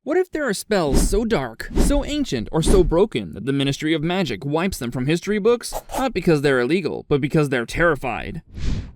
What if there are spells so dark, so ancient, or so broken that the Ministry of Magic wipes them from history books, not because they're illegal, but because they're terrified?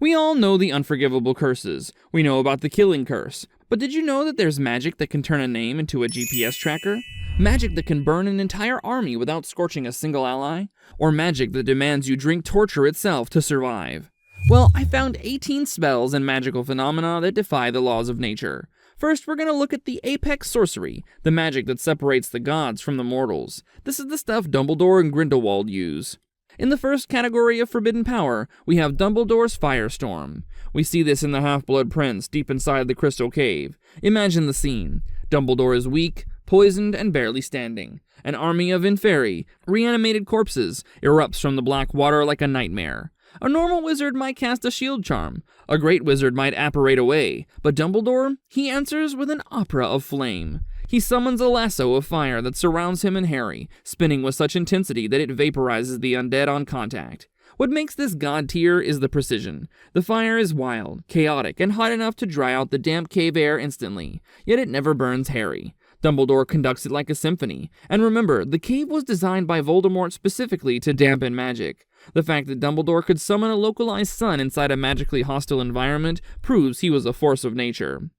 We all know the Unforgivable Curses. We know about the Killing Curse. But did you know that there's magic that can turn a name into a GPS tracker? Magic that can burn an entire army without scorching a single ally? Or magic that demands you drink torture itself to survive? Well, I found 18 spells and magical phenomena that defy the laws of nature. First, we're going to look at the apex sorcery, the magic that separates the gods from the mortals. This is the stuff Dumbledore and Grindelwald use. In the first category of forbidden power, we have Dumbledore's Firestorm. We see this in the Half-Blood Prince, deep inside the Crystal Cave. Imagine the scene. Dumbledore is weak, poisoned, and barely standing. An army of inferi, reanimated corpses, erupts from the black water like a nightmare. A normal wizard might cast a shield charm. A great wizard might apparate away. But Dumbledore, he answers with an opera of flame. He summons a lasso of fire that surrounds him and Harry, spinning with such intensity that it vaporizes the undead on contact. What makes this god tier is the precision. The fire is wild, chaotic, and hot enough to dry out the damp cave air instantly, yet it never burns Harry. Dumbledore conducts it like a symphony. And remember, the cave was designed by Voldemort specifically to dampen magic. The fact that Dumbledore could summon a localized sun inside a magically hostile environment proves he was a force of nature.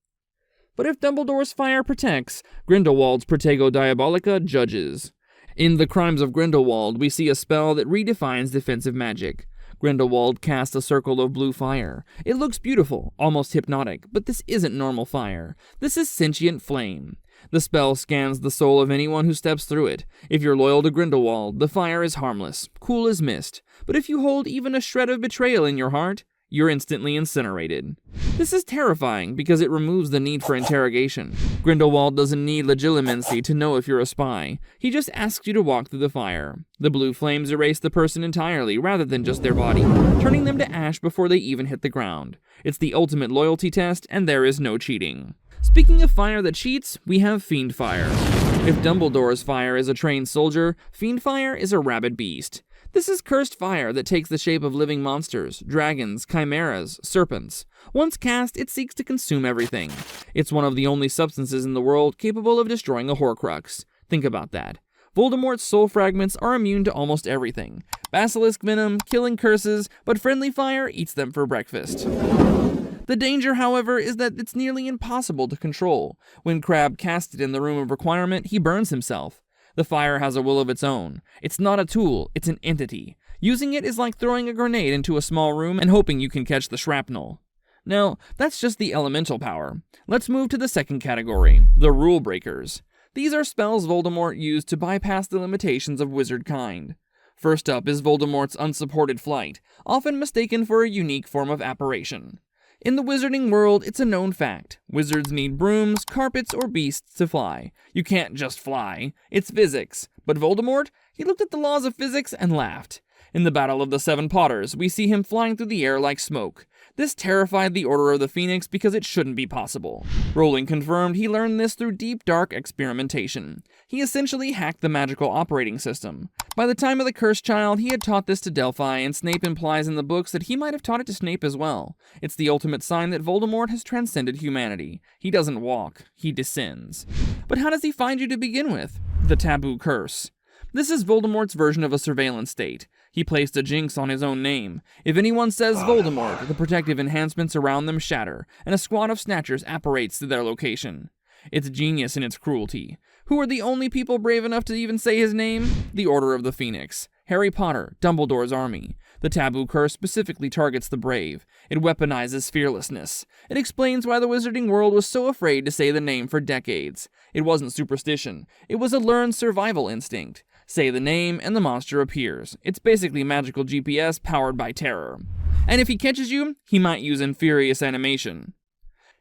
But if Dumbledore's fire protects, Grindelwald's Protego Diabolica judges. In The Crimes of Grindelwald, we see a spell that redefines defensive magic. Grindelwald casts a circle of blue fire. It looks beautiful, almost hypnotic, but this isn't normal fire. This is sentient flame. The spell scans the soul of anyone who steps through it. If you're loyal to Grindelwald, the fire is harmless, cool as mist. But if you hold even a shred of betrayal in your heart, you're instantly incinerated. This is terrifying because it removes the need for interrogation. Grindelwald doesn't need legilimency to know if you're a spy. He just asks you to walk through the fire. The blue flames erase the person entirely rather than just their body, turning them to ash before they even hit the ground. It's the ultimate loyalty test, and there is no cheating. Speaking of fire that cheats, we have Fiend Fire. If Dumbledore's fire is a trained soldier, Fiend Fire is a rabid beast. This is cursed fire that takes the shape of living monsters, dragons, chimeras, serpents. Once cast, it seeks to consume everything. It's one of the only substances in the world capable of destroying a Horcrux. Think about that. Voldemort's soul fragments are immune to almost everything. Basilisk venom, killing curses, but friendly fire eats them for breakfast. The danger, however, is that it's nearly impossible to control. When Crabbe casts it in the Room of Requirement, he burns himself. The fire has a will of its own. It's not a tool, it's an entity. Using it is like throwing a grenade into a small room and hoping you can catch the shrapnel. Now, that's just the elemental power. Let's move to the second category, the Rule Breakers. These are spells Voldemort used to bypass the limitations of wizard kind. First up is Voldemort's unsupported flight, often mistaken for a unique form of apparition. In the wizarding world, it's a known fact. Wizards need brooms, carpets, or beasts to fly. You can't just fly. It's physics. But Voldemort, he looked at the laws of physics and laughed. In the Battle of the Seven Potters, we see him flying through the air like smoke. This terrified the Order of the Phoenix because it shouldn't be possible. Rowling confirmed he learned this through deep, dark experimentation. He essentially hacked the magical operating system. By the time of the Cursed Child, he had taught this to Delphi, and Snape implies in the books that he might have taught it to Snape as well. It's the ultimate sign that Voldemort has transcended humanity. He doesn't walk, he descends. But how does he find you to begin with? The Taboo Curse. This is Voldemort's version of a surveillance state. He placed a jinx on his own name. If anyone says Voldemort, the protective enhancements around them shatter, and a squad of snatchers apparates to their location. It's genius in its cruelty. Who are the only people brave enough to even say his name? The Order of the Phoenix. Harry Potter, Dumbledore's army. The Taboo Curse specifically targets the brave. It weaponizes fearlessness. It explains why the wizarding world was so afraid to say the name for decades. It wasn't superstition. It was a learned survival instinct. Say the name, and the monster appears. It's basically magical GPS powered by terror. And if he catches you, he might use Infurious animation.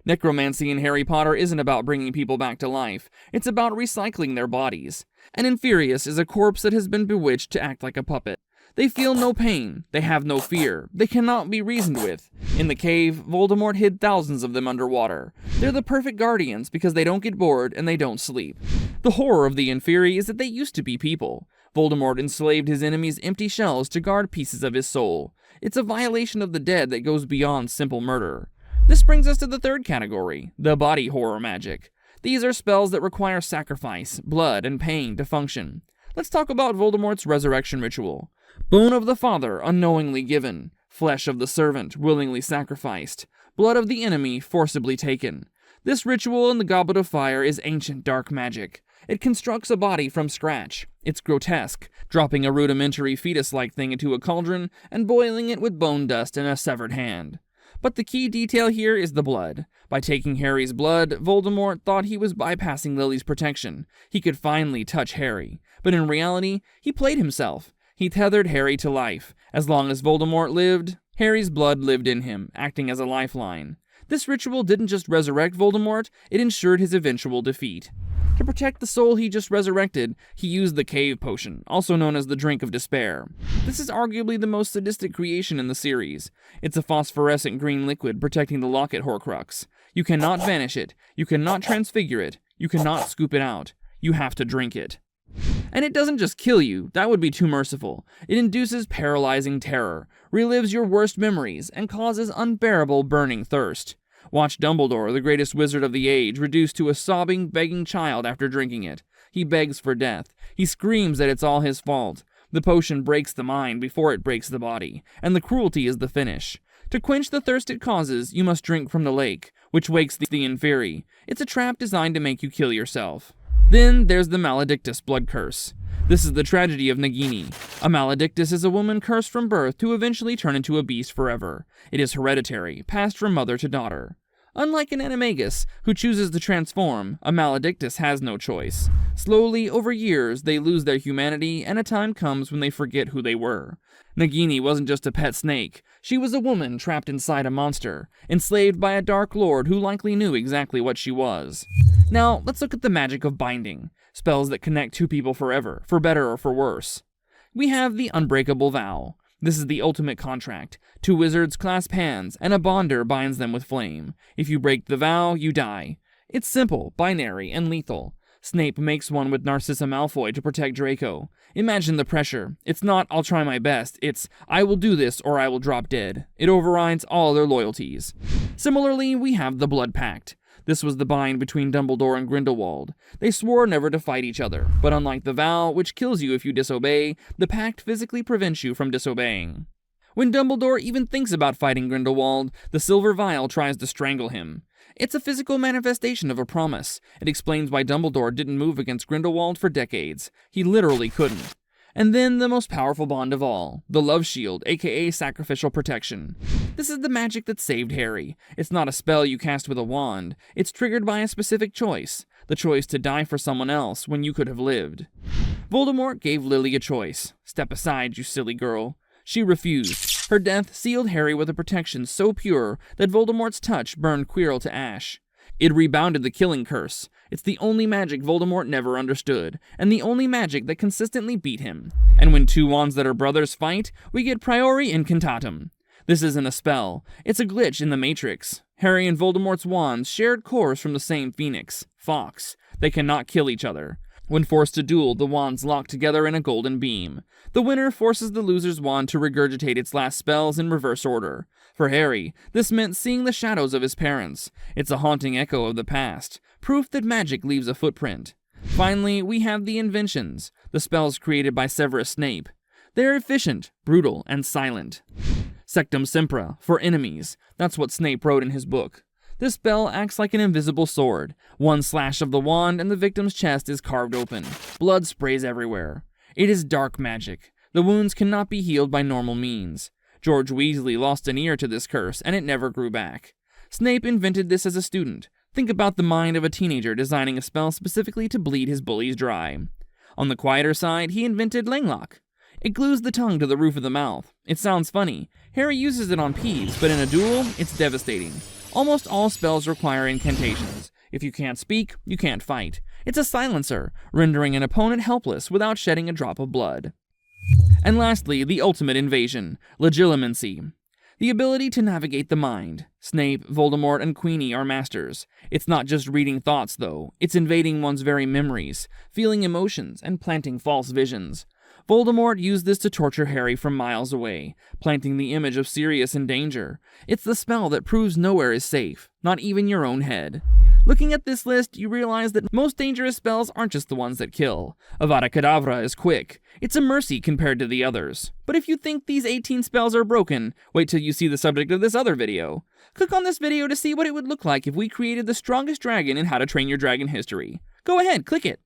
Necromancy in Harry Potter isn't about bringing people back to life. It's about recycling their bodies. And Infurious is a corpse that has been bewitched to act like a puppet. They feel no pain. They have no fear. They cannot be reasoned with. In the cave, Voldemort hid thousands of them underwater. They're the perfect guardians because they don't get bored and they don't sleep. The horror of the Inferi is that they used to be people. Voldemort enslaved his enemies' empty shells to guard pieces of his soul. It's a violation of the dead that goes beyond simple murder. This brings us to the third category, the body horror magic. These are spells that require sacrifice, blood, and pain to function. Let's talk about Voldemort's resurrection ritual. Bone of the Father unknowingly given, flesh of the servant willingly sacrificed, blood of the enemy forcibly taken. This ritual in the Goblet of Fire is ancient dark magic. It constructs a body from scratch. It's grotesque, dropping a rudimentary fetus-like thing into a cauldron and boiling it with bone dust and a severed hand. But the key detail here is the blood. By taking Harry's blood, Voldemort thought he was bypassing Lily's protection. He could finally touch Harry. But in reality, he played himself. He tethered Harry to life. As long as Voldemort lived, Harry's blood lived in him, acting as a lifeline. This ritual didn't just resurrect Voldemort, it ensured his eventual defeat. To protect the soul he just resurrected, he used the Cave Potion, also known as the Drink of Despair. This is arguably the most sadistic creation in the series. It's a phosphorescent green liquid protecting the Locket Horcrux. You cannot vanish it, you cannot transfigure it, you cannot scoop it out. You have to drink it. And it doesn't just kill you, that would be too merciful. It induces paralyzing terror, relives your worst memories, and causes unbearable burning thirst. Watch Dumbledore, the greatest wizard of the age, reduced to a sobbing, begging child after drinking it. He begs for death. He screams that it's all his fault. The potion breaks the mind before it breaks the body, and the cruelty is the finish. To quench the thirst it causes, you must drink from the lake, which wakes the Inferi. It's a trap designed to make you kill yourself. Then there's the Maledictus blood curse. This is the tragedy of Nagini. A Maledictus is a woman cursed from birth to eventually turn into a beast forever. It is hereditary, passed from mother to daughter. Unlike an Animagus, who chooses to transform, a Maledictus has no choice. Slowly, over years, they lose their humanity, and a time comes when they forget who they were. Nagini wasn't just a pet snake. She was a woman trapped inside a monster, enslaved by a dark lord who likely knew exactly what she was. Now, let's look at the magic of binding. Spells that connect two people forever, for better or for worse. We have the Unbreakable Vow. This is the ultimate contract. Two wizards clasp hands, and a bonder binds them with flame. If you break the vow, you die. It's simple, binary, and lethal. Snape makes one with Narcissa Malfoy to protect Draco. Imagine the pressure. It's not, I'll try my best. It's, I will do this or I will drop dead. It overrides all their loyalties. Similarly, we have the Blood Pact. This was the bind between Dumbledore and Grindelwald. They swore never to fight each other, but unlike the vow, which kills you if you disobey, the pact physically prevents you from disobeying. When Dumbledore even thinks about fighting Grindelwald, the Silver Vial tries to strangle him. It's a physical manifestation of a promise. It explains why Dumbledore didn't move against Grindelwald for decades. He literally couldn't. And then the most powerful bond of all, the Love Shield, aka Sacrificial Protection. This is the magic that saved Harry. It's not a spell you cast with a wand. It's triggered by a specific choice. The choice to die for someone else when you could have lived. Voldemort gave Lily a choice. Step aside, you silly girl. She refused. Her death sealed Harry with a protection so pure that Voldemort's touch burned Quirrell to ash. It rebounded the killing curse. It's the only magic Voldemort never understood, and the only magic that consistently beat him. And when two wands that are brothers fight, we get Priori Incantatem. This isn't a spell. It's a glitch in the Matrix. Harry and Voldemort's wands shared cores from the same phoenix, Fox. They cannot kill each other. When forced to duel, the wands lock together in a golden beam. The winner forces the loser's wand to regurgitate its last spells in reverse order. For Harry, this meant seeing the shadows of his parents. It's a haunting echo of the past, proof that magic leaves a footprint. Finally, we have the inventions, the spells created by Severus Snape. They're efficient, brutal, and silent. Sectum Sempra, for enemies. That's what Snape wrote in his book. This spell acts like an invisible sword. One slash of the wand and the victim's chest is carved open. Blood sprays everywhere. It is dark magic. The wounds cannot be healed by normal means. George Weasley lost an ear to this curse, and it never grew back. Snape invented this as a student. Think about the mind of a teenager designing a spell specifically to bleed his bullies dry. On the quieter side, he invented Langlock. It glues the tongue to the roof of the mouth. It sounds funny. Harry uses it on Peeves, but in a duel, it's devastating. Almost all spells require incantations. If you can't speak, you can't fight. It's a silencer, rendering an opponent helpless without shedding a drop of blood. And lastly, the ultimate invasion, Legilimency. The ability to navigate the mind. Snape, Voldemort, and Queenie are masters. It's not just reading thoughts, though. It's invading one's very memories, feeling emotions, and planting false visions. Voldemort used this to torture Harry from miles away, planting the image of Sirius in danger. It's the spell that proves nowhere is safe, not even your own head. Looking at this list, you realize that most dangerous spells aren't just the ones that kill. Avada Kedavra is quick. It's a mercy compared to the others. But if you think these 18 spells are broken, wait till you see the subject of this other video. Click on this video to see what it would look like if we created the strongest dragon in How to Train Your Dragon history. Go ahead, click it.